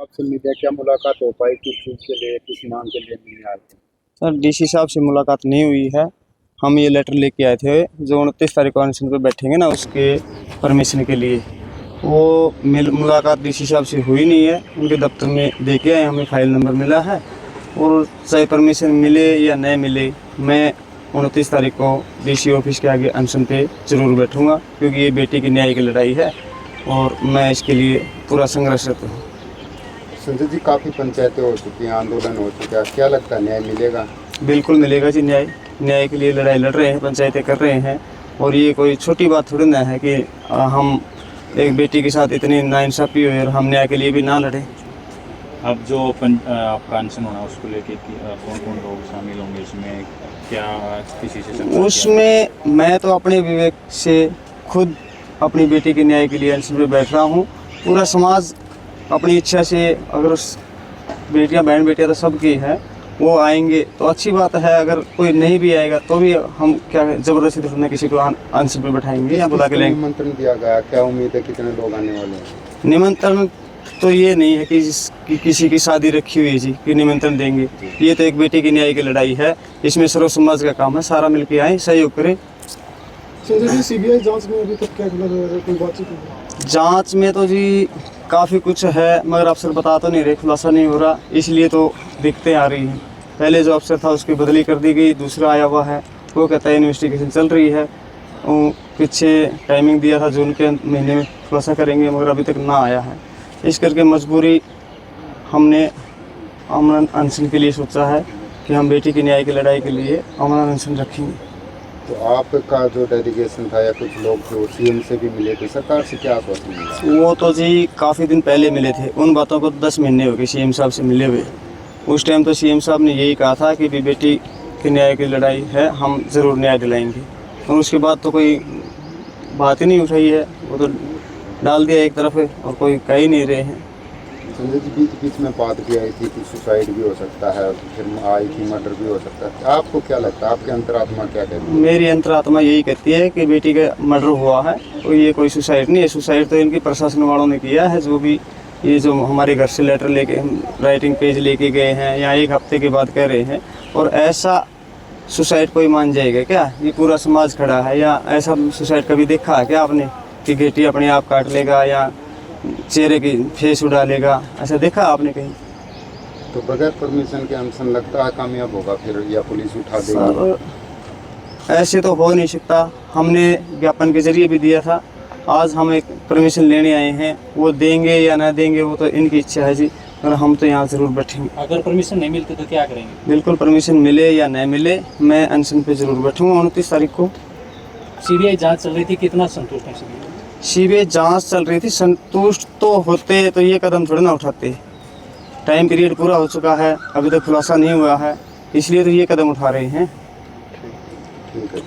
आपसे मीडिया क्या मुलाकात हो पाई, किस चीज़ के लिए, किस मांग के लिए मिलने आए थे? सर डीसी साहब से मुलाकात नहीं हुई है। हम ये लेटर लेके आए थे जो 29 तारीख को अनशन पे बैठेंगे ना, उसके परमिशन के लिए। वो मुलाकात डीसी साहब से हुई नहीं है। उनके दफ्तर में दे के आए, हमें फाइल नंबर मिला है। और चाहे परमिशन मिले या नहीं मिले, मैं 29 तारीख को डीसी ऑफिस के आगे अनशन पे ज़रूर बैठूंगा, क्योंकि ये बेटी की न्याय की लड़ाई है और मैं इसके लिए पूरा संघर्षरत हूँ। संजय जी, काफ़ी पंचायतें हो चुकी हैं, आंदोलन हो चुका है, क्या लगता है न्याय मिलेगा? बिल्कुल मिलेगा जी न्याय। न्याय के लिए लड़ाई लड़ रहे हैं, पंचायतें कर रहे हैं। और ये कोई छोटी बात थोड़ी ना है कि हम एक बेटी के साथ इतनी नाइंसाफ़ी हुई और हम न्याय के लिए भी ना लड़ें। अब जो आपका अनशन होना उसको लेके कौन कौन लोग शामिल होंगे इसमें, क्या किसी से उसमें मैं तो अपने विवेक से खुद अपनी बेटी के न्याय के लिए अनशन पे बैठ रहा हूँ। पूरा समाज अपनी इच्छा से, अगर उस बेटियाँ बहन बेटियाँ तो सबकी है, वो आएंगे तो अच्छी बात है। अगर कोई नहीं भी आएगा तो भी हम क्या ज़बरदस्ती थोड़ी ना किसी को अनशन पे बैठाएंगे या बुला के लेंगे। निमंत्रण दिया गया, क्या उम्मीद है कितने लोग आने वाले हैं? निमंत्रण तो ये नहीं है कि किसी की शादी रखी हुई है जी कि निमंत्रण देंगे। ये तो एक बेटी की न्याय की लड़ाई है, इसमें सर्व समाज का काम है, सारा मिलके आए, सहयोग करें। सीबीआई जांच में अभी तक क्या कोई बातचीत नहीं? जांच में तो जी काफ़ी कुछ है, मगर अफसर बता तो नहीं रहे, खुलासा नहीं हो रहा, इसलिए तो दिक्कतें आ रही हैं। पहले जो अफसर था उसकी बदली कर दी गई, दूसरा आया हुआ है, वो कहता है इन्वेस्टिगेशन चल रही है। पीछे टाइमिंग दिया था जून के महीने में खुलासा करेंगे, मगर अभी तक ना आया है। इस करके मजबूरी हमने अमन अनशन के लिए सोचा है कि हम बेटी की न्याय की लड़ाई के लिए अमन अनशन रखेंगे। तो आपका जो डेलीगेशन था या कुछ लोग थे वो सीएम से भी मिले थे, सरकार से क्या आश्वासन मिला? वो तो जी काफ़ी दिन पहले मिले थे, उन बातों को 10 महीने हो गए सीएम साहब से मिले हुए। उस टाइम तो सीएम साहब ने यही कहा था कि भी बेटी की न्याय की लड़ाई है, हम ज़रूर न्याय दिलाएंगे। और उसके बाद तो कोई बात ही नहीं उठाई है, वो तो डाल दिया एक तरफ है और कोई कह ही नहीं रहे हैं। संजय जी, बीच बीच में बात भी आई थी कि सुसाइड भी हो सकता है, फिर आई थी मर्डर भी हो सकता है। आपको क्या लगता है, आपकी अंतरात्मा क्या कहती है? मेरी अंतरात्मा यही कहती है कि बेटी का मर्डर हुआ है, तो ये कोई सुसाइड नहीं है। सुसाइड तो इनकी प्रशासन वालों ने किया है, जो भी ये जो हमारे घर से लेटर लेके राइटिंग पेज लेके गए हैं या एक हफ्ते के बाद कह रहे हैं। और ऐसा सुसाइड कोई मान जाएगा क्या? ये पूरा समाज खड़ा है, या ऐसा सुसाइड कभी देखा है क्या आपने कि बेटी अपने आप काट लेगा या चेहरे की फेस उड़ा लेगा? ऐसा देखा आपने कहीं? तो बगैर परमिशन के अनशन लगता है कामयाब होगा फिर, या पुलिस उठा देगी? ऐसे तो हो नहीं सकता। हमने ज्ञापन के जरिए भी दिया था, आज हम एक परमिशन लेने आए हैं, वो देंगे या ना देंगे वो तो इनकी इच्छा है जी, और हम तो यहाँ ज़रूर बैठेंगे। अगर परमिशन नहीं मिलती तो क्या करेंगे? बिल्कुल परमिशन मिले या नहीं मिले, मैं अनशन पे ज़रूर बैठूँगा 29 तारीख को। सीबीआई जांच चल रही थी, कितना संतुष्ट है सीबीआई? सीबीआई जांच चल रही थी, संतुष्ट तो होते तो ये कदम थोड़ी ना उठाते। टाइम पीरियड पूरा हो चुका है, अभी तक खुलासा नहीं हुआ है, इसलिए तो ये कदम उठा रहे हैं। ठीक है।